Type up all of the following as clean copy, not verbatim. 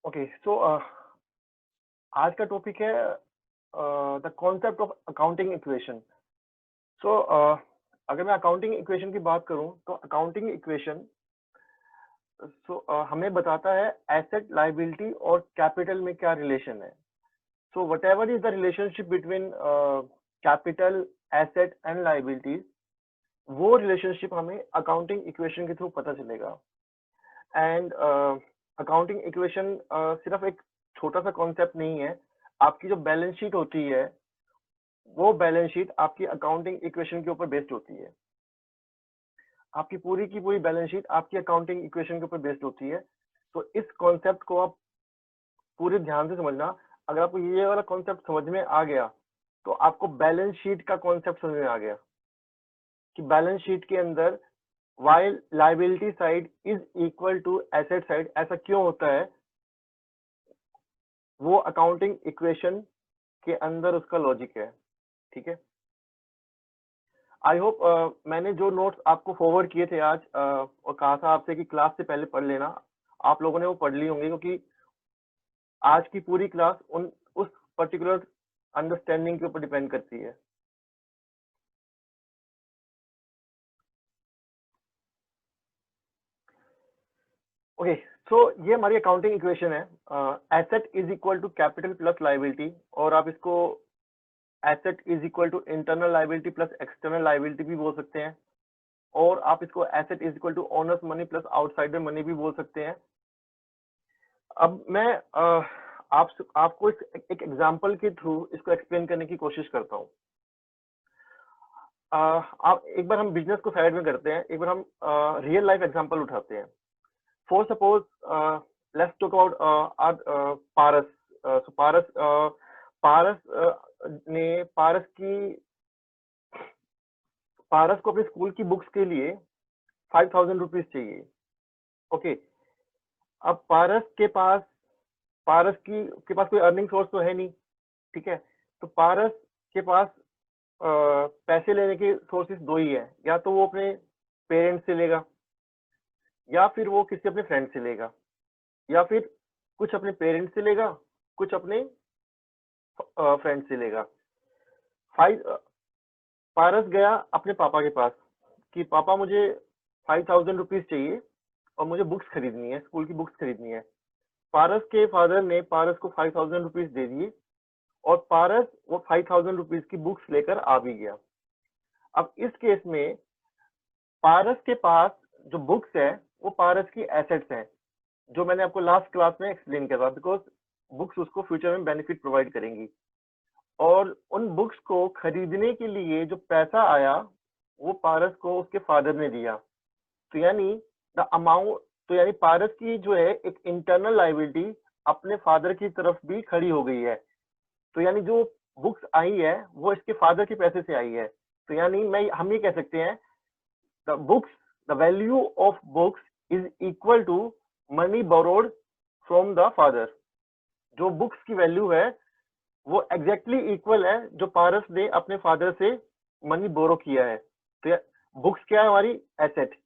Okay so आज का topic है the concept of accounting equation. So अगर मैं अकाउंटिंग इक्वेशन की बात करूं तो अकाउंटिंग इक्वेशन हमें बताता है एसेट लायबिलिटी और कैपिटल में क्या रिलेशन है। So what ever is the relationship between capital asset and liabilities, वो रिलेशनशिप हमें अकाउंटिंग इक्वेशन के थ्रू पता चलेगा। एंड अकाउंटिंग इक्वेशन सिर्फ एक छोटा सा कॉन्सेप्ट नहीं है। आपकी जो बैलेंस शीट होती है वो बैलेंस शीट आपकी अकाउंटिंग इक्वेशन के ऊपर बेस्ड होती है। आपकी पूरी की पूरी बैलेंस शीट आपकी अकाउंटिंग इक्वेशन के ऊपर बेस्ड होती है। तो इस कॉन्सेप्ट को आप पूरे ध्यान से समझना। अगर आपको ये वाला कॉन्सेप्ट समझ में आ गया तो आपको बैलेंस शीट का कॉन्सेप्ट समझ में आ गया कि बैलेंस शीट के अंदर while liability side is equal to asset side ऐसा क्यों होता है, वो अकाउंटिंग इक्वेशन के अंदर उसका लॉजिक है। ठीक है, आई होप मैंने जो नोट्स आपको फॉरवर्ड किए थे आज और कहा था आपसे कि क्लास से पहले पढ़ लेना, आप लोगों ने वो पढ़ ली होंगे, क्योंकि आज की पूरी क्लास उस पर्टिकुलर अंडरस्टैंडिंग के ऊपर डिपेंड करती है। ओके सो ये हमारी अकाउंटिंग इक्वेशन है। Asset is equal to capital plus liability, और आप इसको asset is equal to internal liability plus external liability भी बोल सकते हैं, और आप इसको asset is equal to owner's money plus outsider money भी बोल सकते हैं। अब मैं आपको एक एग्जांपल के थ्रू इसको एक्सप्लेन करने की कोशिश करता हूँ। आप एक बार हम बिजनेस को साइड में करते हैं, एक बार हम रियल लाइफ एग्जांपल उठाते हैं। For suppose let's talk about Paras. So Paras ने पारस को अपने स्कूल की बुक्स के लिए 5,000 रुपीज चाहिए। ओके, अब पारस के पास कोई अर्निंग सोर्स तो है नहीं। ठीक है, तो पारस के पास पैसे लेने के सोर्सेस दो ही है, या तो वो अपने पेरेंट्स से लेगा, या फिर वो किसी अपने फ्रेंड से लेगा, या फिर कुछ अपने पेरेंट्स से लेगा, कुछ अपने फ्रेंड से लेगा। पारस गया अपने पापा के पास कि पापा मुझे 5,000 रुपीज चाहिए और मुझे बुक्स खरीदनी है, स्कूल की बुक्स खरीदनी है। पारस के फादर ने पारस को 5,000 रुपीज दे दिए, और पारस वो 5,000 रुपीज की बुक्स लेकर आ भी गया। अब इस केस में पारस के पास जो बुक्स है वो पारस की एसेट्स हैं, जो मैंने आपको लास्ट क्लास में एक्सप्लेन किया था, बिकॉज बुक्स उसको फ्यूचर में बेनिफिट प्रोवाइड करेंगी। और उन बुक्स को खरीदने के लिए जो पैसा आया वो पारस को उसके फादर ने दिया। तो यानी द अमाउंट, तो यानी पारस की जो है एक इंटरनल लायबिलिटी अपने फादर की तरफ भी खड़ी हो गई है। तो यानी जो बुक्स आई है वो इसके फादर के पैसे से आई है। तो यानी हम ये कह सकते हैं the value of books is equal to money borrowed from the father. जो बुक्स की वैल्यू है वो एग्जैक्टली इक्वल है जो पारस ने अपने फादर से मनी बोरो किया है। तो बुक्स क्या है, हमारी एसेट,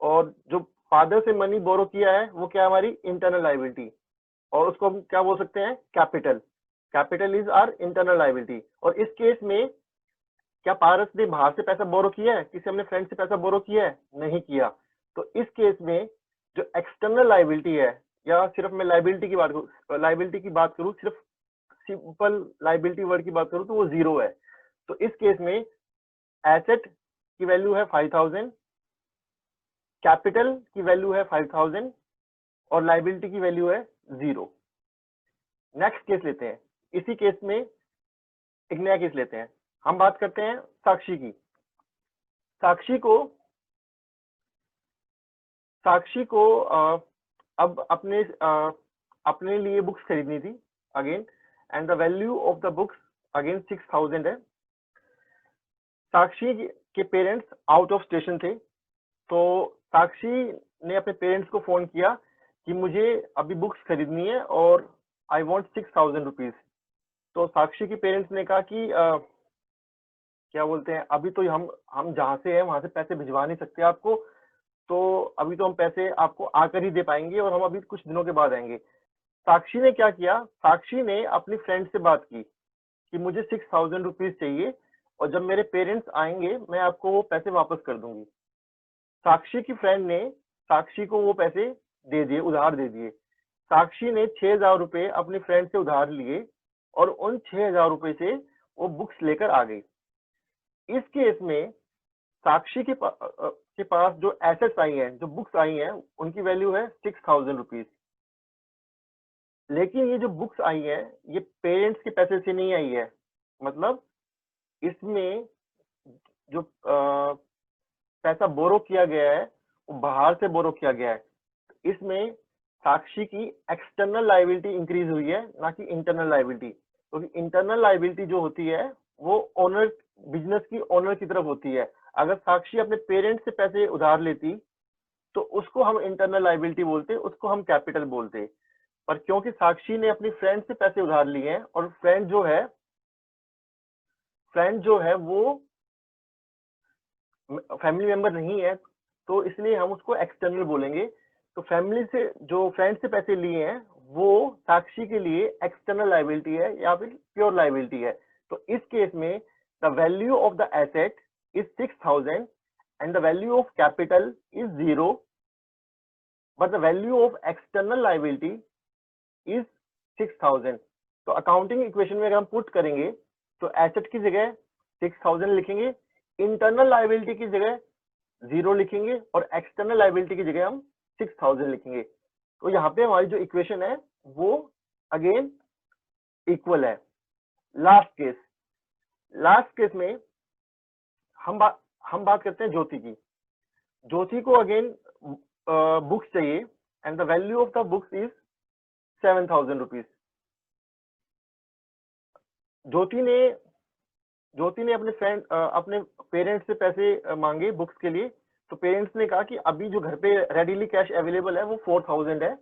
और जो फादर से मनी बोरो किया है वो क्या है, हमारी इंटरनल लायबिलिटी, और उसको हम क्या बोल सकते हैं, capital. Capital is our internal liability. और इस केस में क्या पारस ने बाहर से पैसा बोरो किया है, किसी अपने फ्रेंड से पैसा बोरो किया है, नहीं किया। तो इस केस में जो एक्सटर्नल लायबिलिटी है, या सिर्फ मैं लायबिलिटी की बात करूं, सिर्फ सिंपल लायबिलिटी वर्ड की बात करूं तो वो जीरो है। तो इस केस में एसेट की वैल्यू है 5,000, कैपिटल की वैल्यू है 5,000, और लायबिलिटी की वैल्यू है 0। नेक्स्ट केस लेते हैं। इसी केस में एक नया केस लेते हैं। हम बात करते हैं साक्षी की। साक्षी को अब अपने लिए बुक्स खरीदनी थी again, and the value of the books again 6,000 है। साक्षी के पेरेंट्स आउट ऑफ स्टेशन थे, तो साक्षी ने अपने पेरेंट्स को फोन किया कि मुझे अभी बुक्स खरीदनी है और आई वांट 6,000 रुपीज। तो साक्षी के पेरेंट्स ने कहा कि क्या बोलते हैं, अभी तो हम जहाँ से हैं वहां से पैसे भिजवा नहीं सकते आपको, तो अभी तो हम पैसे आपको आकर ही दे पाएंगे, और हम अभी कुछ दिनों के बाद आएंगे। साक्षी ने क्या किया, साक्षी ने अपनी फ्रेंड से बात की कि मुझे 6,000 रुपीज चाहिए और जब मेरे पेरेंट्स आएंगे मैं आपको वो पैसे वापस कर दूंगी। साक्षी की फ्रेंड ने साक्षी को वो पैसे दे दिए, उधार दे दिए। साक्षी ने 6,000 रुपए अपनी फ्रेंड से उधार लिए और उन 6,000 रुपए से वो बुक्स लेकर आ गई। इस केस में साक्षी के पास जो एसेट्स आई हैं, जो बुक्स आई हैं, उनकी वैल्यू है 6,000 रुपीज। लेकिन ये जो बुक्स आई है ये पेरेंट्स के पैसे से नहीं आई है, मतलब इसमें जो पैसा बोरो किया गया है वो बाहर से बोरो किया गया है। इसमें साक्षी की एक्सटर्नल लायबिलिटी इंक्रीज हुई है, ना कि इंटरनल लायबिलिटी। क्योंकि इंटरनल लायबिलिटी जो होती है वो ओनर, बिजनेस की ओनर की तरफ होती है। अगर साक्षी अपने पेरेंट्स से पैसे उधार लेती तो उसको हम इंटरनल लायबिलिटी बोलते, उसको हम कैपिटल बोलते। पर क्योंकि साक्षी ने अपनी फ्रेंड से पैसे उधार लिए हैं और फ्रेंड जो है वो फैमिली मेंबर नहीं है, तो इसलिए हम उसको एक्सटर्नल बोलेंगे। तो फैमिली से जो फ्रेंड से पैसे लिए हैं वो साक्षी के लिए एक्सटर्नल लायबिलिटी है या फिर प्योर लायबिलिटी है। तो इस केस में the value of the asset is 6,000 and the value of capital is 0, but the value of external liability is 6,000। तो अकाउंटिंग इक्वेशन में अगर हम पुट करेंगे तो एसेट की जगह 6,000 लिखेंगे, इंटरनल लायबिलिटी की जगह 0 लिखेंगे और एक्सटर्नल लायबिलिटी की जगह हम 6,000 लिखेंगे। तो यहाँ पे हमारी जो इक्वेशन है वो अगेन इक्वल है। लास्ट केस में हम बात करते हैं ज्योति की। ज्योति को अगेन बुक्स चाहिए and the value of the books is 7,000 rupees. Jyoti ने अपने पेरेंट्स से पैसे मांगे बुक्स के लिए। तो पेरेंट्स ने कहा कि अभी जो घर पे रेडीली कैश अवेलेबल है वो 4,000 है,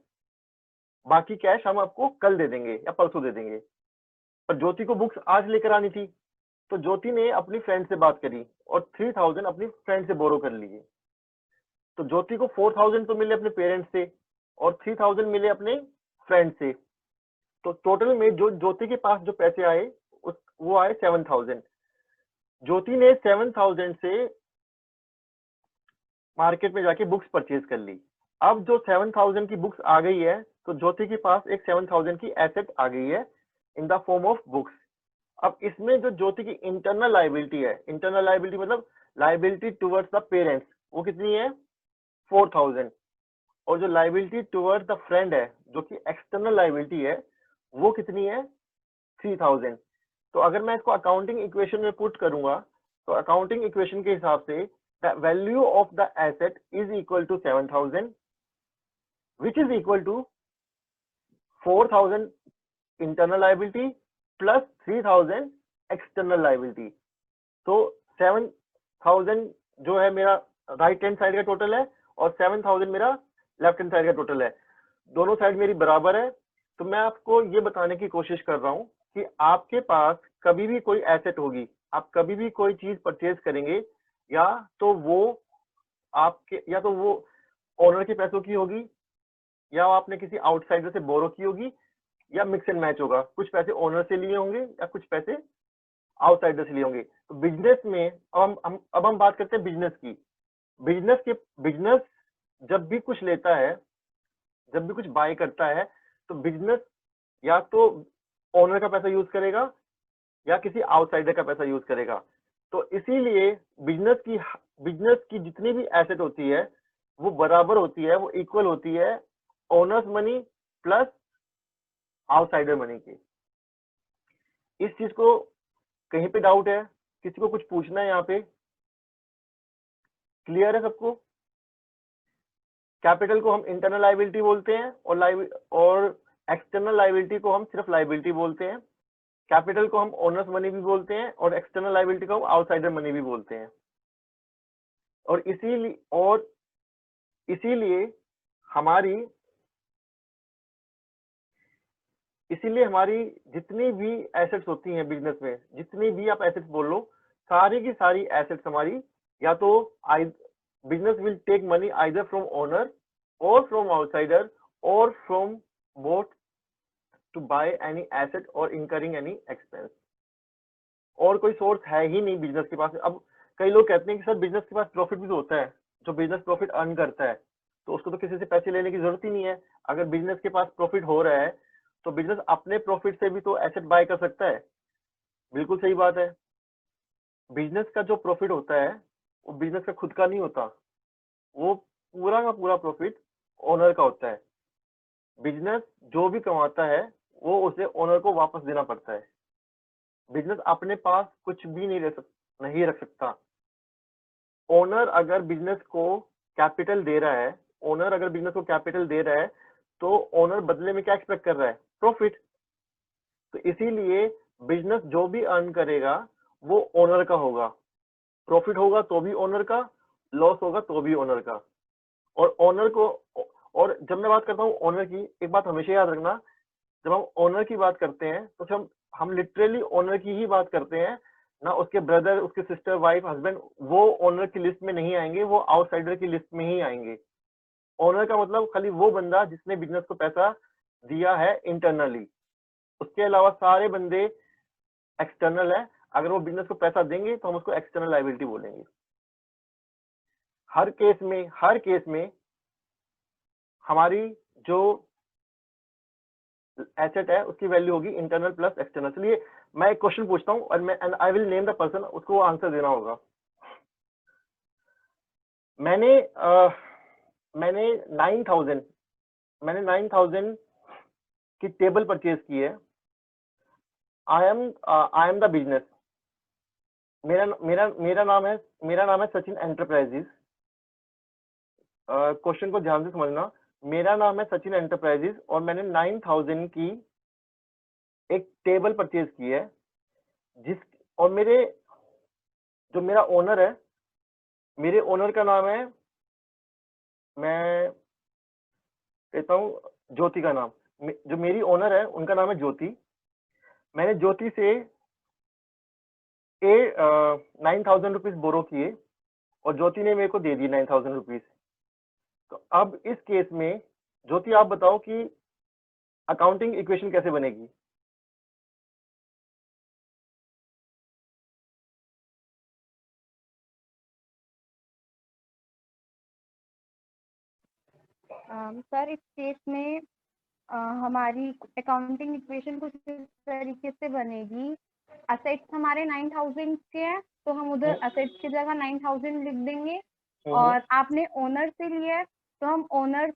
बाकी कैश हम आपको कल दे देंगे या परसों दे देंगे। पर ज्योति को बुक्स आज लेकर आनी थी, तो ज्योति ने अपनी फ्रेंड से बात करी और 3,000 अपनी फ्रेंड से बोरो कर लिए। तो ज्योति को 4,000 तो मिले अपने पेरेंट्स से और 3,000 मिले अपने फ्रेंड से। तो टोटल में जो ज्योति के पास जो पैसे आए वो आए 7,000। ज्योति ने 7,000 से मार्केट में जाके बुक्स परचेज कर ली। अब जो 7,000 की बुक्स आ गई है तो ज्योति के पास एक 7,000 की एसेट आ गई है in the form of books. अब इसमें जो ज्योति की इंटरनल लायबिलिटी है, इंटरनल लायबिलिटी मतलब लायबिलिटी टुवर्ड्स द पेरेंट्स, वो कितनी है 4,000। और जो लायबिलिटी टुवर्ड्स द फ्रेंड है जो कि एक्सटर्नल लायबिलिटी है वो कितनी है 3,000। तो अगर मैं इसको अकाउंटिंग इक्वेशन में पुट करूंगा तो अकाउंटिंग इक्वेशन के हिसाब से the value of the asset is equal to 7,000 which is equal to 4,000 internal liability plus 3,000 external liability. तो 7,000 जो है मेरा राइट हैंड साइड का टोटल है और 7,000 मेरा लेफ्ट हैंड साइड का टोटल है। दोनों साइड मेरी बराबर है। तो मैं आपको ये बताने की कोशिश कर रहा हूं कि आपके पास कभी भी कोई एसेट होगी, आप कभी भी कोई चीज परचेज करेंगे या तो वो ओनर के पैसों की होगी या आपने किसी आउटसाइडर से बोरो की होगी या मिक्स एंड मैच होगा। कुछ पैसे ओनर से लिए होंगे या कुछ पैसे आउटसाइडर से लिए होंगे। तो बिजनेस में अब हम बात करते हैं बिजनेस की। बिजनेस जब भी कुछ लेता है, जब भी कुछ बाय करता है, तो बिजनेस या तो ओनर का पैसा यूज करेगा या किसी आउटसाइडर का पैसा यूज करेगा। तो इसीलिए बिजनेस की जितनी भी एसेट होती है वो बराबर होती है, वो इक्वल होती है owners money plus outsider money के। इस चीज को कहीं पे डाउट है, किसी को कुछ पूछना है यहाँ पे? क्लियर है सबको? कैपिटल को हम इंटरनल लायबिलिटी बोलते हैं और एक्सटर्नल लायबिलिटी को हम सिर्फ लायबिलिटी बोलते हैं। कैपिटल को हम ओनर्स मनी भी बोलते हैं और एक्सटर्नल लायबिलिटी को हम आउटसाइडर मनी भी बोलते हैं। और इसीलिए हमारी जितनी भी एसेट्स होती हैं बिजनेस में, जितनी भी आप एसेट्स बोल लो, सारी की सारी एसेट्स हमारी या तो business will take money either from owner और फ्रॉम आउटसाइडर और from both to buy any asset और इंकरिंग एनी एक्सपेंस। और कोई सोर्स है ही नहीं बिजनेस के पास। अब कई लोग कहते हैं कि सर बिजनेस के पास प्रॉफिट भी तो होता है, जो बिजनेस प्रॉफिट अर्न करता है तो उसको तो किसी से पैसे लेने की जरूरत ही नहीं है। अगर बिजनेस के पास प्रॉफिट हो रहा है तो बिजनेस अपने प्रॉफिट से भी तो एसेट बाय कर सकता है। बिल्कुल सही बात है। बिजनेस का जो प्रॉफिट होता है वो बिजनेस का खुद का नहीं होता, वो पूरा का पूरा प्रॉफिट ओनर का होता है। बिजनेस जो भी कमाता है वो उसे ओनर को वापस देना पड़ता है। बिजनेस अपने पास कुछ भी नहीं रख सकता। ओनर अगर बिजनेस को कैपिटल दे रहा है, ओनर अगर बिजनेस को कैपिटल दे रहा है तो ओनर बदले में क्या एक्सपेक्ट कर रहा है? प्रॉफिट। तो इसीलिए बिजनेस जो भी अर्न करेगा वो ओनर का होगा। प्रॉफिट होगा तो भी ओनर का, लॉस होगा तो भी ओनर का। और ओनर को, और जब मैं बात करता हूँ ओनर की, एक बात हमेशा याद रखना, जब हम ओनर की बात करते हैं तो हम लिटरली ओनर की ही बात करते हैं ना। उसके ब्रदर, उसके सिस्टर, वाइफ, हस्बैंड वो ओनर की लिस्ट में नहीं आएंगे, वो आउटसाइडर की लिस्ट में ही आएंगे। ओनर का मतलब खाली वो बंदा जिसने बिजनेस को पैसा दिया है इंटरनली, उसके अलावा सारे बंदे एक्सटर्नल है। अगर वो बिजनेस को पैसा देंगे तो हम उसको एक्सटर्नल लायबिलिटी बोलेंगे। हर केस में हमारी जो एसेट है उसकी वैल्यू होगी इंटरनल प्लस एक्सटर्नल। चलिए मैं एक क्वेश्चन पूछता हूँ और and I will name the person, उसको आंसर देना होगा। मैंने 9,000 की टेबल परचेज की है। I am the business. मेरा नाम है सचिन एंटरप्राइजेस। क्वेश्चन को ध्यान से समझना। मेरा नाम है सचिन एंटरप्राइजेस और मैंने 9,000 की एक टेबल परचेज की है, और जो मेरा ओनर है, मेरे ओनर का नाम है, मैं कहता हूँ ज्योति का नाम। जो मेरी ओनर है उनका नाम है ज्योति। मैंने ज्योति से 9,000 रुपीज बोरो किए और ज्योति ने मेरे को दे दी 9,000 रुपीज। तो अब इस केस में ज्योति आप बताओ कि अकाउंटिंग इक्वेशन कैसे बनेगी? सर इस केस में हमारी अकाउंटिंग इक्वेशन कुछ इस तरीके से बनेगी। असेट्स हमारे 9,000 के हैं तो हम उधर असेट्स की जगह 9,000 लिख देंगे। और आपने ओनर से लिया है तो हम ओनर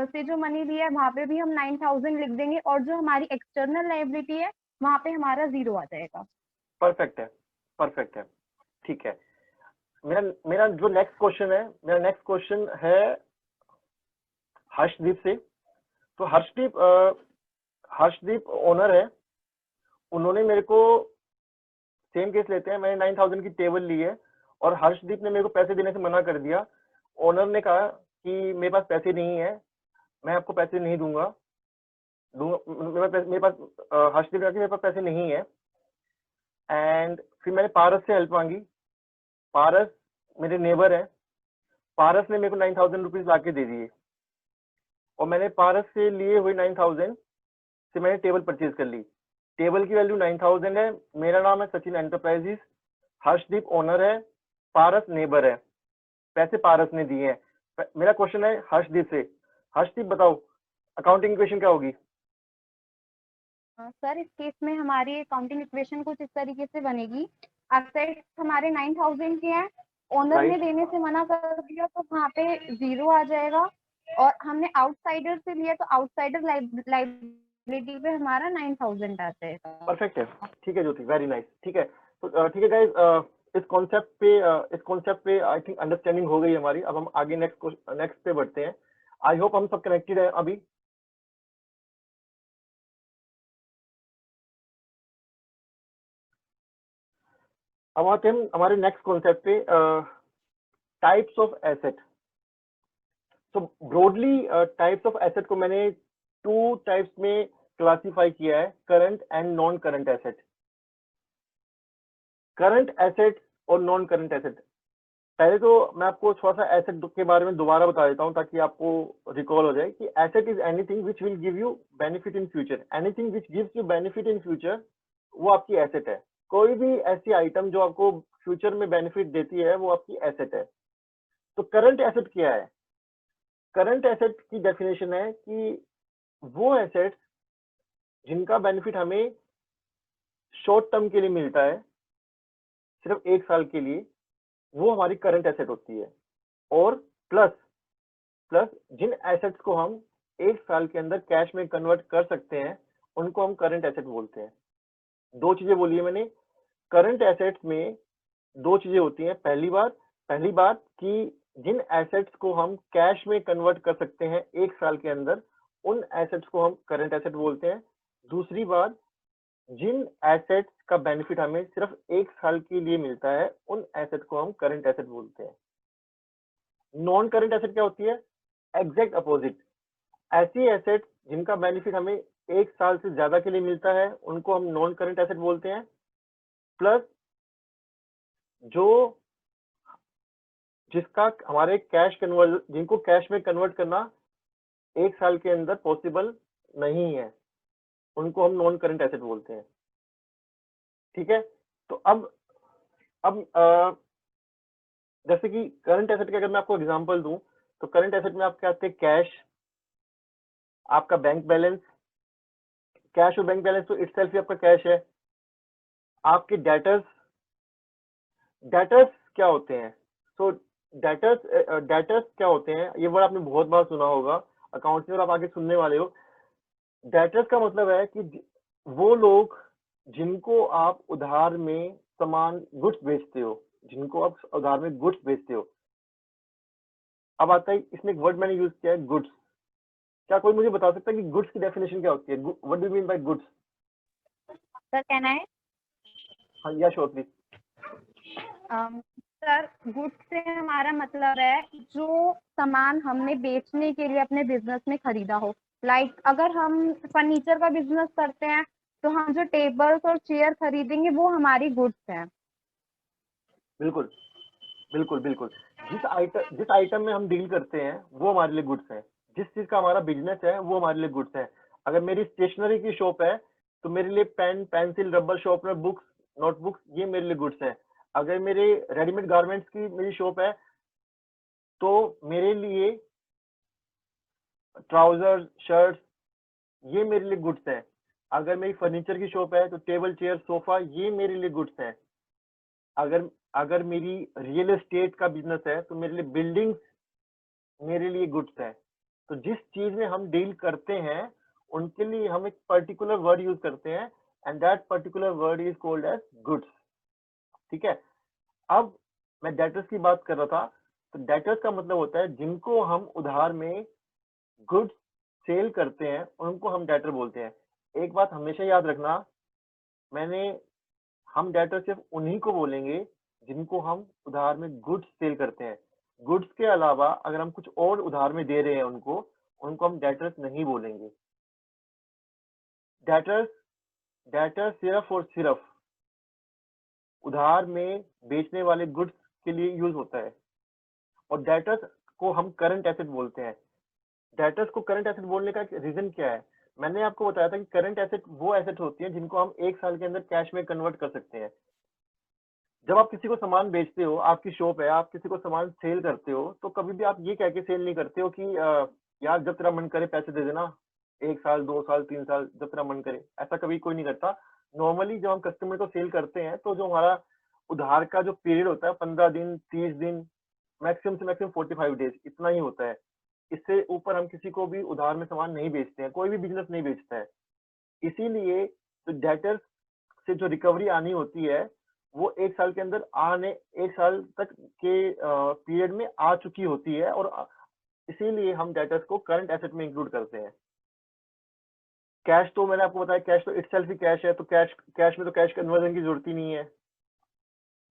से जो मनी लिया है वहां पे भी हम 9,000 लिख देंगे, और जो हमारी एक्सटर्नल लायबिलिटी है वहां पे हमारा 0 आ जाएगा। परफेक्ट है, ठीक है। मेरा जो नेक्स्ट क्वेश्चन है हर्षदीप से। तो हर्षदीप ओनर है। उन्होंने मेरे को, सेम केस लेते हैं, मैंने 9,000 की टेबल ली है और हर्षदीप ने मेरे को पैसे देने से मना कर दिया। ओनर ने कहा कि मेरे पास पैसे नहीं है, मैं आपको पैसे नहीं दूंगा। मेरे पास हर्षदीप ने कहा कि मेरे पास पैसे नहीं है। एंड फिर मैंने पारस से हेल्प मांगी। पारस मेरे नेबर है। पारस ने मेरे को 9,000 रुपीज ला के दे दिए और मैंने पारस से लिए हुए 9,000 से मैंने टेबल परचेज कर ली। टेबल की वैल्यू 9,000 है। मेरा नाम है सचिन एंटरप्राइजेस। हर्षदीप ओनर है, पारस नेबर है। पैसे पारस ने दिए हैं। मेरा क्वेश्चन है हर्षदीप से। हर्षदीप बताओ अकाउंटिंग इक्वेशन क्या होगी? सर इस केस में हमारी अकाउंटिंग इक्वेशन कुछ इस तरीके से बनेगी। असेट्स हमारे 9,000 के हैं, ओनर ने देने से मना कर दिया तो वहाँ पे 0 आ जाएगा। और हमने आउटसाइडर से लिया तो आउटसाइडर लायबिलिटी पे हमारा 9,000 आ जाएगा। परफेक्ट है, ठीक है ज्योति, वेरी नाइस। ठीक है, तो ठीक है गाइस, इस कॉन्सेप्ट पे आई थिंक अंडरस्टैंडिंग हो गई हमारी। अब हम आगे नेक्स्ट पे बढ़ते हैं। आई होप हम सब कनेक्टेड है अभी। अब आते हैं हमारे नेक्स्ट कॉन्सेप्ट पे, टाइप्स ऑफ एसेट। तो ब्रॉडली टाइप्स ऑफ एसेट को मैंने 2 टाइप्स में क्लासिफाई किया है, current and non current asset. Current asset और नॉन करंट एसेट। पहले तो मैं आपको थोड़ा सा एसेट के बारे में दोबारा बता देता हूँ ताकि आपको रिकॉल हो जाए कि asset is anything which will give you benefit in future. Anything which gives you benefit in future वो आपकी एसेट है। कोई भी ऐसी आइटम जो आपको फ्यूचर में बेनिफिट देती है वो आपकी एसेट है। तो करंट एसेट क्या है? करंट एसेट की डेफिनेशन है कि वो एसेट जिनका बेनिफिट हमें शॉर्ट टर्म के लिए मिलता है, सिर्फ 1 साल के लिए, वो हमारी करंट एसेट होती है। और प्लस प्लस जिन एसेट्स को हम 1 साल के अंदर कैश में कन्वर्ट कर सकते हैं उनको हम करंट एसेट बोलते हैं। 2 चीजें बोली है मैंने। करंट एसेट्स में 2 चीजें होती हैं। पहली बात कि जिन एसेट्स को हम कैश में कन्वर्ट कर सकते हैं 1 साल के अंदर, उन एसेट्स को हम करंट एसेट बोलते हैं। दूसरी बात, जिन एसेट्स का बेनिफिट हमें सिर्फ 1 साल के लिए मिलता है, उन एसेट को हम करंट एसेट बोलते हैं। नॉन करंट एसेट क्या होती है? Exact opposite. ऐसी एसेट जिनका बेनिफिट हमें 1 साल से ज्यादा के लिए मिलता है उनको हम नॉन करंट एसेट बोलते हैं। प्लस जो जिसका हमारे जिनको कैश में कन्वर्ट करना 1 साल के अंदर पॉसिबल नहीं है, उनको हम नॉन करंट एसेट बोलते हैं। ठीक है। तो अब जैसे कि करंट एसेट के अगर मैं आपको एग्जांपल दूं तो करंट एसेट में आपके आते हैं कैश, आपका बैंक बैलेंस। कैश और बैंक बैलेंस तो इटसेल्फ ही आपका कैश है। आपके डेटर्स क्या होते हैं? सो डेटर्स क्या होते हैं? ये वर्ड आपने बहुत बार सुना होगा अकाउंट्स में और आप आगे सुनने वाले हो। डेटर्स का मतलब है कि वो लोग जिनको आप उधार में सामान गुड्स बेचते हो, जिनको आप उधार में गुड्स बेचते हो। अब आता है इसमें एक वर्ड मैंने यूज किया है, गुड्स। क्या कोई मुझे बता सकता है कि गुड्स की डेफिनेशन क्या होती है? What do you mean by goods? Sir can I? हाँ, या श्योर प्लीज। सर गुड्स से हमारा मतलब है जो सामान हमने बेचने के लिए अपने बिजनेस में खरीदा हो। लाइक अगर हम फर्नीचर का बिजनेस करते हैं तो हम जो टेबल्स और चेयर खरीदेंगे वो हमारी गुड्स हैं। बिल्कुल बिल्कुल बिल्कुल। जिस आइटम में हम डील करते हैं वो हमारे लिए गुड्स है। जिस चीज का हमारा बिजनेस है वो हमारे लिए गुड्स है। अगर मेरी स्टेशनरी की शॉप है तो मेरे लिए pen, pencil, rubber, sharpener, books, notebooks, ये मेरे लिए गुड्स है। अगर मेरे रेडीमेड गारमेंट्स की मेरी शॉप है तो मेरे लिए ट्राउजर, शर्ट्स, ये मेरे लिए गुड्स है। अगर मेरी फर्नीचर की शॉप है तो टेबल, चेयर, सोफा, ये मेरे लिए गुड्स है। अगर अगर मेरी रियल एस्टेट का बिजनेस है तो मेरे लिए बिल्डिंग्स मेरे लिए गुड्स है। तो जिस चीज में हम डील करते हैं उनके लिए हम एक पर्टिकुलर वर्ड यूज करते हैं and that particular word is called as goods. ठीक है। अब मैं डेटर्स की बात कर रहा था। तो डेटर्स का मतलब होता है जिनको हम उधार में गुड्स सेल करते हैं उनको हम डेटर बोलते हैं। एक बात हमेशा याद रखना, हम डेटर सिर्फ उन्हीं को बोलेंगे जिनको हम उधार में गुड्स सेल करते हैं। गुड्स के अलावा अगर हम कुछ और उधार में दे रहे हैं उनको हम डेटर्स नहीं बोलेंगे। डेटर्स सिर्फ और सिर्फ उधार में बेचने वाले गुड्स के लिए यूज होता है। और डेटर्स को हम करंट एसेट बोलते हैं। डेटर्स को करंट एसेट बोलने का रीजन क्या है? मैंने आपको बताया था कि करंट एसेट वो एसेट होती है जिनको हम 1 साल के अंदर कैश में कन्वर्ट कर सकते हैं। जब आप किसी को सामान बेचते हो, आपकी शॉप है, आप किसी को सामान सेल करते हो, तो कभी भी आप ये कह के सेल नहीं करते हो कि यार जब तेरा मन करे पैसे दे देना, 1 साल, 2 साल, 3 साल, जब तेरा मन करे। ऐसा कभी कोई नहीं करता। नॉर्मली जब हम कस्टमर को सेल करते हैं तो जो हमारा उधार का जो पीरियड होता है 15 दिन, 30 दिन, मैक्सिमम से मैक्सिमम 45 डेज, इतना ही होता है। इससे ऊपर हम किसी को भी उधार में सामान नहीं बेचते हैं, कोई भी बिजनेस नहीं बेचता है। इसीलिए जो डेटर्स से जो रिकवरी आनी होती है वो 1 साल के अंदर 1 साल तक के पीरियड में आ चुकी होती है। और इसीलिए हम डेटर्स को करंट एसेट में इंक्लूड करते हैं। कैश तो मैंने आपको बताया, कैश तो इटसेल्फ ही कैश है, तो कैश में तो कैश कन्वर्जन की जरूरत ही नहीं है।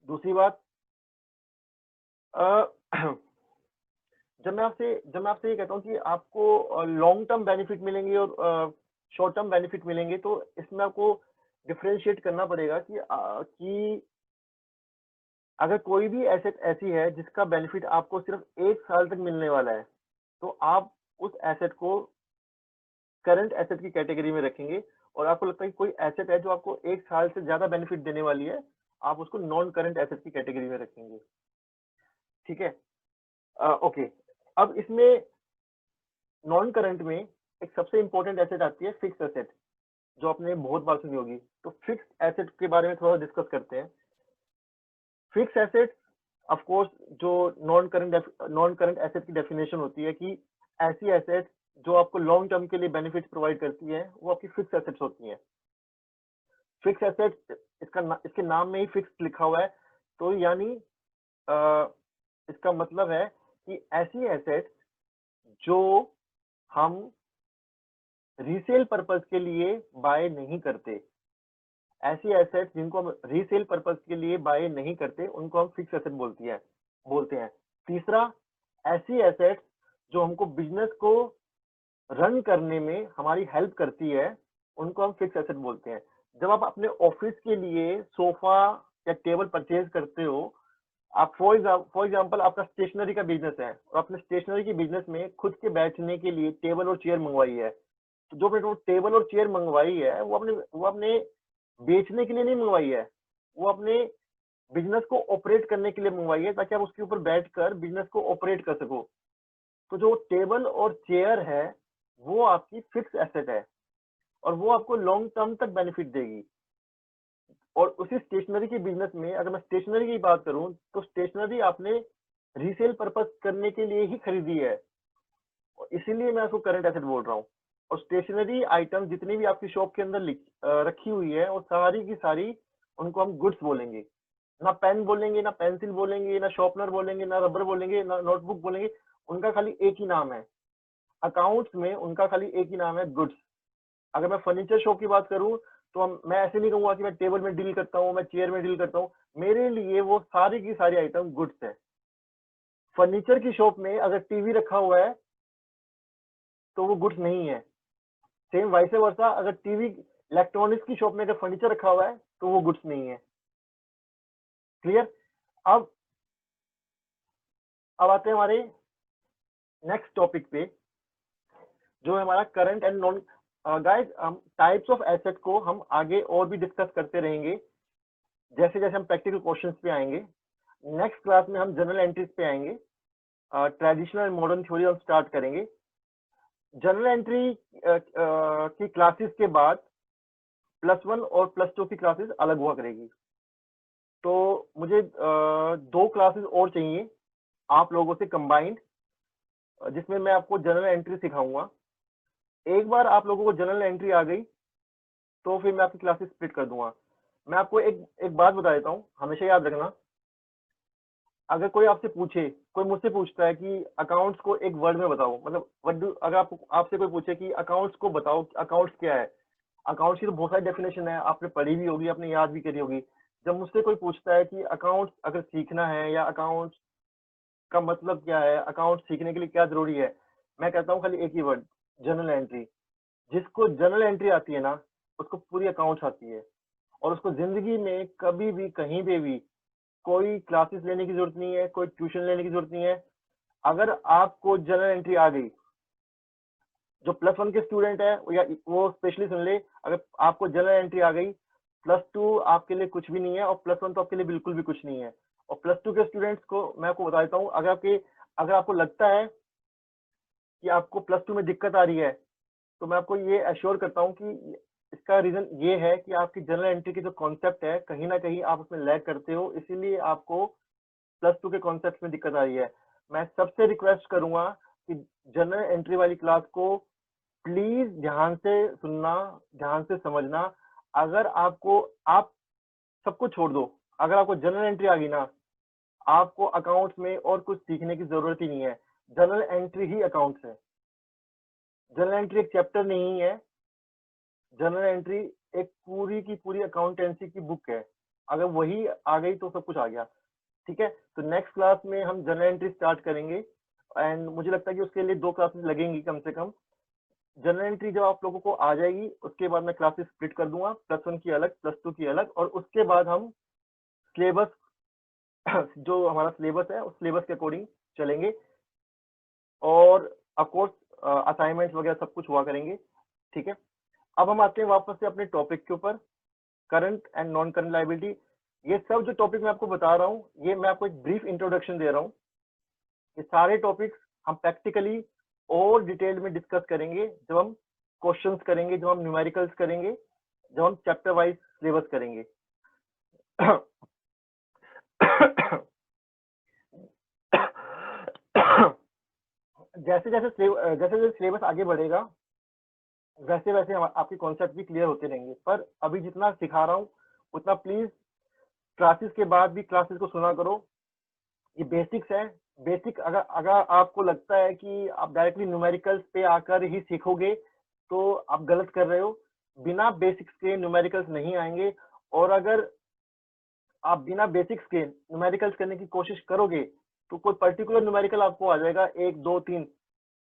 दूसरी बात, जब मैं आपसे ये कहता हूँ कि आपको लॉन्ग टर्म बेनिफिट मिलेंगे और शॉर्ट टर्म बेनिफिट मिलेंगे, तो इसमें आपको डिफरेंशिएट करना पड़ेगा कि अगर कोई भी एसेट ऐसी है जिसका बेनिफिट आपको सिर्फ 1 साल तक मिलने वाला है, तो आप उस एसेट को करंट एसेट की कैटेगरी में रखेंगे, और आपको लगता है कि कोई एसेट है जो आपको 1 साल से ज़्यादा बेनिफिट देने वाली है, आप उसको नॉन करंट एसेट की कैटेगरी में रखेंगे। ठीक है? ओके। अब इसमें नॉन करंट में एक सबसे इंपॉर्टेंट एसेट आती है फिक्स्ड एसेट, जो आपने बहुत बार सुनी होगी। तो फिक्स्ड एसेट के बारे में थोड़ा डिस्कस करते हैं। फिक्स्ड एसेट ऑफ कोर्स जो नॉन करंट एसेट की डेफिनेशन होती है कि ऐसी एसेट जो आपको लॉन्ग टर्म के लिए बेनिफिट प्रोवाइड करती है, वो आपकी फिक्स्ड एसेट्स होती हैं। फिक्स्ड एसेट इसके नाम में ही फिक्स्ड लिखा हुआ है, तो यानी इसका मतलब है कि ऐसी एसेट जो हम रीसेल पर्पस के लिए बाय नहीं करते, ऐसी एसेट जिनको हम रीसेल पर्पस के लिए बाय नहीं करते, उनको हम फिक्स एसेट बोलते हैं। तीसरा, ऐसी एसेट जो हमको बिजनेस को रन करने में हमारी हेल्प करती है, उनको हम फिक्स एसेट बोलते हैं। जब आप अपने ऑफिस के लिए सोफा या टेबल परचेज करते हो, आप फॉर एग्जांपल आपका स्टेशनरी का बिजनेस है, और आपने स्टेशनरी के बिजनेस में खुद के बैठने के लिए टेबल और चेयर मंगवाई है, तो जो आपने टेबल और चेयर मंगवाई है, वो आपने बेचने के लिए नहीं मंगवाई है, वो अपने बिजनेस को ऑपरेट करने के लिए मंगवाई है, ताकि आप उसके ऊपर बैठकर बिजनेस को ऑपरेट कर सको। तो जो टेबल और चेयर है, वो आपकी फिक्स एसेट है, और वो आपको लॉन्ग टर्म तक बेनिफिट देगी। और उसी स्टेशनरी के बिजनेस में अगर मैं स्टेशनरी की बात करूं, तो स्टेशनरी आपने रीसेल पर्पस करने के लिए ही खरीदी है, और इसीलिए मैं उसको करंट एसेट बोल रहा हूँ। और स्टेशनरी आइटम जितनी भी आपकी शॉप के अंदर रखी हुई है, और सारी की सारी उनको हम गुड्स बोलेंगे। ना पेन बोलेंगे, ना पेंसिल बोलेंगे, ना शॉर्पनर बोलेंगे, ना रबर बोलेंगे, ना नोटबुक बोलेंगे। उनका खाली एक ही नाम है, अकाउंट्स में उनका खाली एक ही नाम है, गुड्स। अगर मैं फर्नीचर शॉप की बात करूं, तो मैं ऐसे नहीं कहूंगा कि मैं टेबल में डील करता हूं, मैं चेयर में डील करता हूं। मेरे लिए वो सारी की सारी आइटम गुड्स है। फर्नीचर की शॉप में अगर टीवी रखा हुआ है, तो वो गुड्स नहीं है। सेम वाइस वर्सा, अगर टीवी इलेक्ट्रॉनिक्स की शॉप में अगर फर्नीचर रखा हुआ है, तो वो गुड्स नहीं है। क्लियर? अब आते हैं हमारे नेक्स्ट टॉपिक पे, जो है हमारा current and non. Guys, types of asset को हम आगे और भी डिस्कस करते रहेंगे, जैसे जैसे हम प्रैक्टिकल क्वेश्चंस पे आएंगे। नेक्स्ट क्लास में हम जनरल एंट्रीज पे आएंगे, ट्रेडिशनल एंड मॉडर्न थ्योरी हम स्टार्ट करेंगे। जनरल एंट्री की क्लासेस के बाद +1 और +2 की क्लासेस अलग हुआ करेगी। तो मुझे 2 क्लासेस और चाहिए आप लोगों से कंबाइंड, जिसमें मैं आपको जनरल एंट्री सिखाऊंगा। एक बार आप लोगों को जनरल एंट्री आ गई, तो फिर मैं आपकी क्लासेस स्प्लिट कर दूंगा। मैं आपको एक बात बता देता हूँ, हमेशा याद रखना। अगर कोई आपसे पूछे, कोई मुझसे पूछता है कि अकाउंट्स को एक वर्ड में बताओ, मतलब अगर आपसे कोई पूछे कि अकाउंट्स को बताओ, अकाउंट्स क्या है। अकाउंट्स की तो बहुत सारी डेफिनेशन है, आपने पढ़ी भी होगी, आपने याद भी करी होगी। जब मुझसे कोई पूछता है कि अकाउंट्स अगर सीखना है, या अकाउंट्स का मतलब क्या है, अकाउंट सीखने के लिए क्या जरूरी है, मैं कहता हूँ खाली एक ही वर्ड, जनरल एंट्री। जिसको जनरल एंट्री आती है ना, उसको पूरी अकाउंट्स आती है, और उसको जिंदगी में कभी भी कहीं पे भी कोई क्लासेस लेने की जरूरत नहीं है, कोई ट्यूशन लेने की जरूरत नहीं है। अगर आपको जनरल एंट्री आ गई, जो +1 के स्टूडेंट है वो स्पेशली सुन ले, अगर आपको जनरल एंट्री आ गई, +2 आपके लिए कुछ भी नहीं है, और +1 तो आपके लिए बिल्कुल भी कुछ नहीं है। और +2 के स्टूडेंट्स को मैं आपको बता देता हूँ, अगर आपको लगता है कि आपको +2 में दिक्कत आ रही है, तो मैं आपको ये एश्योर करता हूँ कि इसका रीजन ये है कि आपकी जनरल एंट्री की जो कॉन्सेप्ट है, कहीं ना कहीं आप उसमें लैग करते हो, इसीलिए आपको +2 के कॉन्सेप्ट में दिक्कत आ रही है। मैं सबसे रिक्वेस्ट करूंगा कि जनरल एंट्री वाली क्लास को प्लीज ध्यान से सुनना, ध्यान से समझना। अगर आप सबको छोड़ दो, अगर आपको जनरल एंट्री आ गई ना, आपको अकाउंट्स में और कुछ सीखने की जरूरत ही नहीं है। जनरल एंट्री ही अकाउंट्स है। जनरल एंट्री एक चैप्टर नहीं है, जनरल एंट्री एक पूरी की पूरी अकाउंटेंसी की बुक है। अगर वही आ गई तो सब कुछ आ गया। ठीक है, तो नेक्स्ट क्लास में हम जनरल एंट्री स्टार्ट करेंगे, एंड मुझे लगता है कि उसके लिए 2 क्लासेस लगेंगी कम से कम। जनरल एंट्री जब आप लोगों को आ जाएगी, उसके बाद मैं क्लासेस स्प्लिट कर दूंगा, +1 की अलग, +2 की अलग, और उसके बाद हम सिलेबस जो हमारा सिलेबस है उस सिलेबस के अकॉर्डिंग चलेंगे, और ऑफ कोर्स असाइनमेंट्स वगैरह सब कुछ हुआ करेंगे, ठीक है। अब हम आते हैं वापस से अपने टॉपिक के ऊपर, current and non current liability. ये सब जो टॉपिक मैं आपको बता रहा हूँ, ये मैं आपको एक ब्रीफ इंट्रोडक्शन दे रहा हूँ। ये सारे टॉपिक्स हम प्रैक्टिकली और डिटेल में डिस्कस करेंगे जब हम क्वेश्चंस करेंगे, जब हम न्यूमेरिकल्स करेंगे, जब हम चैप्टर वाइज सिलेबस करेंगे। जैसे जैसे सिलेबस आगे बढ़ेगा, वैसे वैसे आपके कॉन्सेप्ट भी क्लियर होते रहेंगे। पर अभी जितना सिखा रहा हूँ उतना प्लीज क्लासेस के बाद भी क्लासेस को सुना करो। ये बेसिक्स है। बेसिक अगर अगर आपको लगता है कि आप डायरेक्टली न्यूमेरिकल्स पे आकर ही सीखोगे तो आप गलत कर रहे हो। बिना बेसिक्स के न्यूमेरिकल्स नहीं आएंगे, और अगर आप बिना बेसिक्स के न्यूमेरिकल्स करने की कोशिश करोगे तो कोई पर्टिकुलर न्यूमेरिकल आपको आ जाएगा 1 2 3,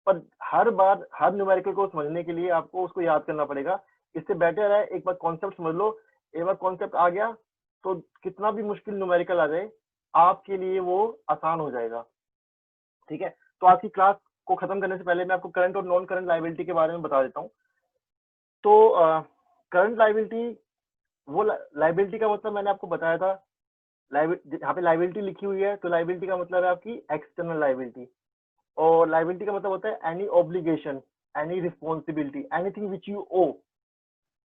पर हर बार हर न्यूमेरिकल को समझने के लिए आपको उसको याद करना पड़ेगा। इससे बेटर है एक बार कॉन्सेप्ट समझ लो। एक बार कॉन्सेप्ट आ गया तो कितना भी मुश्किल न्यूमेरिकल आ जाए आपके लिए वो आसान हो जाएगा, ठीक है। तो आज की क्लास को खत्म करने से पहले मैं आपको करंट और नॉन करंट लायबिलिटी के बारे में बता देता हूँ। तो करंट लायबिलिटी, वो लायबिलिटी का मतलब मैंने आपको बताया था। यहाँ पे लायबिलिटी लिखी हुई है तो लायबिलिटी का मतलब है आपकी एक्सटर्नल लायबिलिटी, और लायबिलिटी का मतलब होता है any obligation, any responsibility, anything which you owe.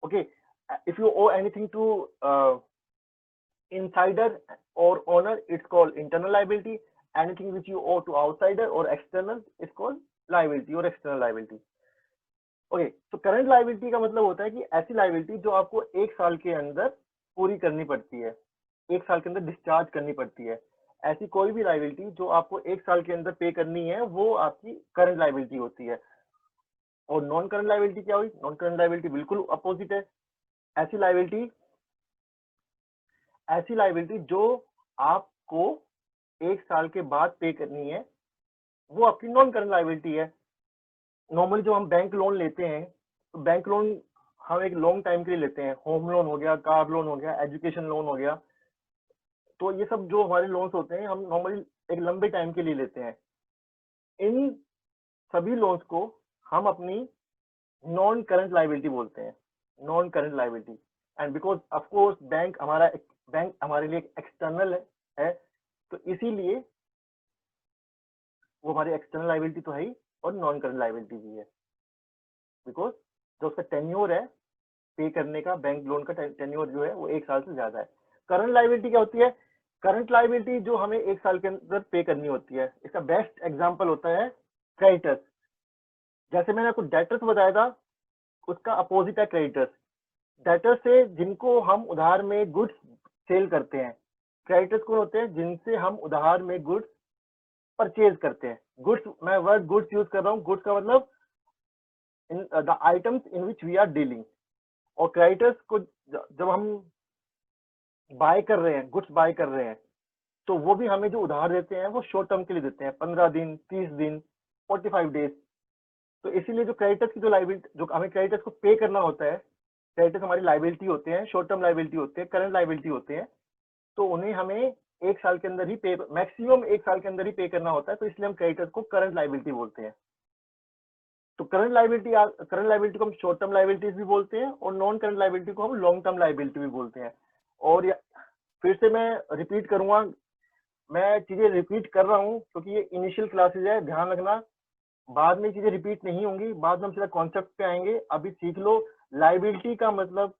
Okay, if you owe anything to insider or owner, it's called internal liability. Anything which you owe to outsider or external is called liability or external liability. Okay, तो current liability का मतलब होता है कि ऐसी liability जो आपको 1 साल के अंदर पूरी करनी पड़ती है, 1 साल के अंदर डिस्चार्ज करनी पड़ती है। ऐसी कोई भी लायबिलिटी जो आपको 1 साल के अंदर पे करनी है वो आपकी करंट लायबिलिटी होती है। और नॉन करंट लायबिलिटी क्या हुई? नॉन करंट लायबिलिटी बिल्कुल अपोजिट है। ऐसी लायबिलिटी जो आपको 1 साल के बाद पे करनी है वो आपकी नॉन करंट लायबिलिटी है। नॉर्मली जो हम बैंक लोन लेते हैं तो बैंक लोन हम एक लॉन्ग टाइम के लिए लेते हैं। होम लोन हो गया, कार लोन हो गया, एजुकेशन लोन हो गया, तो ये सब जो हमारे लोन्स होते हैं हम नॉर्मली एक लंबे टाइम के लिए लेते हैं। इन सभी लोन्स को हम अपनी नॉन करंट लायबिलिटी बोलते हैं, non current liability. And because of course bank हमारे लिए एक्सटर्नल है, तो इसीलिए वो हमारी एक्सटर्नल लायबिलिटी तो है ही और नॉन करंट लायबिलिटी भी है, बिकॉज जो उसका टेन्योर है पे करने का, बैंक लोन का टेन्योर जो है वो 1 साल से ज्यादा है। करंट लायबिलिटी क्या होती है? करंट लायबिलिटी जो हमें 1 साल के अंदर पे करनी होती है, इसका बेस्ट एग्जांपल होता है क्रेडिटर्स। जैसे मैंने आपको डेटर्स बताया था, उसका अपोजिट है क्रेडिटर्स। डेटर्स से जिनको हम उधार में गुड्स सेल करते हैं। क्रेडिटर्स कौन होते हैं? जिनसे हम उधार में गुड्स परचेज करते हैं। गुड्स, मैं वर्ड गुड्स यूज कर रहा हूँ। गुड्स का मतलब in the items in which we are dealing. और क्रेडिटर्स को जब हम बाय कर रहे हैं, गुड्स बाय कर रहे हैं, तो वो भी हमें जो उधार देते हैं वो शॉर्ट टर्म के लिए देते हैं, 15 दिन, 30 दिन, 45 डेज। तो इसीलिए जो क्रेडिटर्स की जो लायबिलिटी, जो हमें क्रेडिटर्स को पे करना होता है, क्रेडिटर्स हमारी लायबिलिटी होते हैं, शॉर्ट टर्म लायबिलिटी होते हैं, करंट लायबिलिटी होते हैं, तो उन्हें हमें 1 साल के अंदर ही पे, मैक्सिमम 1 साल के अंदर ही पे करना होता है, तो इसलिए हम क्रेडिटर्स को करंट लायबिलिटी बोलते हैं। तो करंट लायबिलिटी को हम शॉर्ट टर्म लायबिलिटीज भी बोलते हैं और नॉन करंट लायबिलिटी को हम लॉन्ग टर्म लायबिलिटी भी बोलते हैं। और फिर से मैं रिपीट करूंगा, मैं चीजें रिपीट कर रहा हूँ क्योंकि ये इनिशियल क्लासेज है, ध्यान रखना। बाद में चीजें रिपीट नहीं होंगी, बाद में हम सीधा कॉन्सेप्ट पे आएंगे। अभी सीख लो लायबिलिटी का मतलब।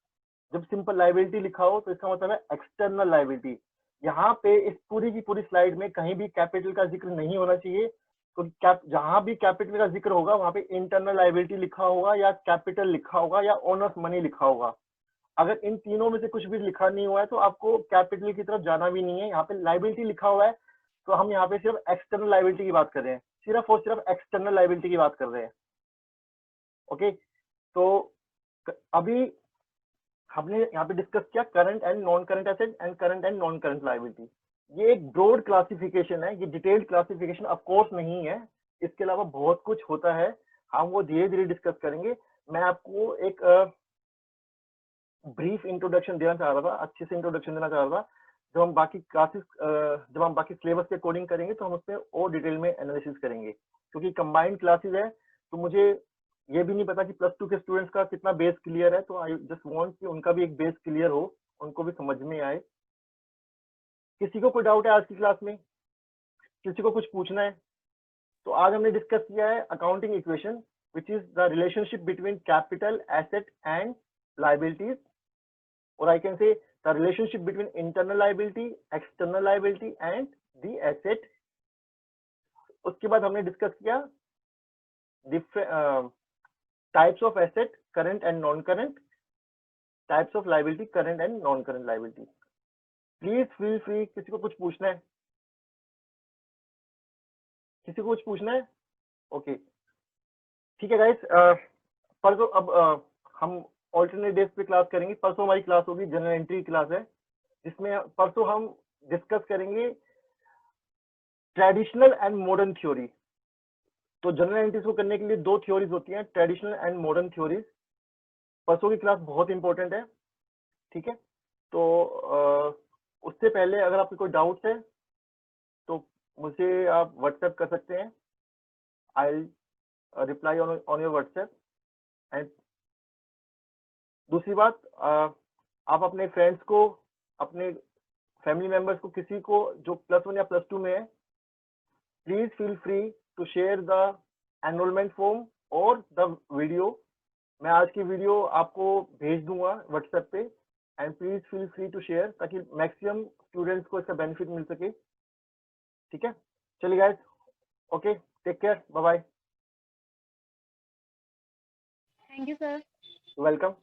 जब सिंपल लायबिलिटी लिखा हो तो इसका मतलब है एक्सटर्नल लायबिलिटी। यहाँ पे इस पूरी की पूरी स्लाइड में कहीं भी कैपिटल का जिक्र नहीं होना चाहिए, तो जहां भी कैपिटल का जिक्र होगा वहां पे इंटरनल लायबिलिटी लिखा होगा या कैपिटल लिखा होगा या ओनर्स मनी लिखा होगा। अगर इन तीनों में से कुछ भी लिखा नहीं हुआ है तो आपको कैपिटल की तरफ जाना भी नहीं है। यहाँ पे लायबिलिटी लिखा हुआ है तो हम यहाँ पे सिर्फ एक्सटर्नल लायबिलिटी की बात कर रहे हैं, सिर्फ और सिर्फ एक्सटर्नल लायबिलिटी की बात कर रहे हैं। ओके, तो अभी हमने यहाँ पे डिस्कस किया current and non current asset and current and non current liability. ये एक ब्रॉड क्लासिफिकेशन है, ये डिटेल्ड क्लासिफिकेशन ऑफ कोर्स नहीं है, इसके अलावा बहुत कुछ होता है, हम वो धीरे धीरे डिस्कस करेंगे। मैं आपको एक ब्रीफ इंट्रोडक्शन देना चाह रहा था, अच्छे से इंट्रोडक्शन देना चाह रहा था जब हम बाकी क्लासेस जब हम बाकी सिलेबस के अकॉर्डिंग करेंगे तो हम उसमें और डिटेल में एनालिसिस करेंगे, क्योंकि कंबाइंड क्लासेस है तो मुझे ये भी नहीं पता कि +2 के स्टूडेंट्स का कितना बेस क्लियर है, तो आई जस्ट वांट कि उनका भी एक बेस क्लियर हो, उनको भी समझ में आए। किसी को कोई डाउट है आज की क्लास में? किसी को कुछ पूछना है? तो आज हमने डिस्कस किया है accounting equation which is the relationship between capital asset and liabilities, और I can say the relationship between internal liability, external liability and the asset. उसके बाद हमने डिस्कस किया types of asset, current and non current, types of liability, current and non current liability. Please feel free, किसी को कुछ पूछना है? किसी को कुछ पूछना है? ओके ठीक है गाइस, परसों अब हम ऑल्टरनेट डेज पे क्लास करेंगे। परसों हमारी क्लास होगी जनरल एंट्री क्लास है, जिसमें परसों हम डिस्कस करेंगे ट्रेडिशनल एंड मॉडर्न थ्योरी। तो जनरल एंट्रीज को करने के लिए 2 थ्योरीज होती हैं, ट्रेडिशनल एंड मॉडर्न थ्योरीज। परसों की क्लास बहुत इंपॉर्टेंट है, ठीक है? तो उससे पहले अगर आपके कोई डाउट्स है तो मुझे आप व्हाट्सएप कर सकते हैं। I reply on your WhatsApp. And दूसरी बात, आप अपने फ्रेंड्स को, अपने फैमिली मेंबर्स को, किसी को जो +1 या +2 में है, please feel free to share the enrolment form और द वीडियो। मैं आज की वीडियो आपको भेज दूंगा व्हाट्सएप पे, and please feel free to share, ताकि मैक्सिमम स्टूडेंट्स को इसका बेनिफिट मिल सके, ठीक है? चलिए guys, okay, take care, bye bye, thank you sir. Welcome.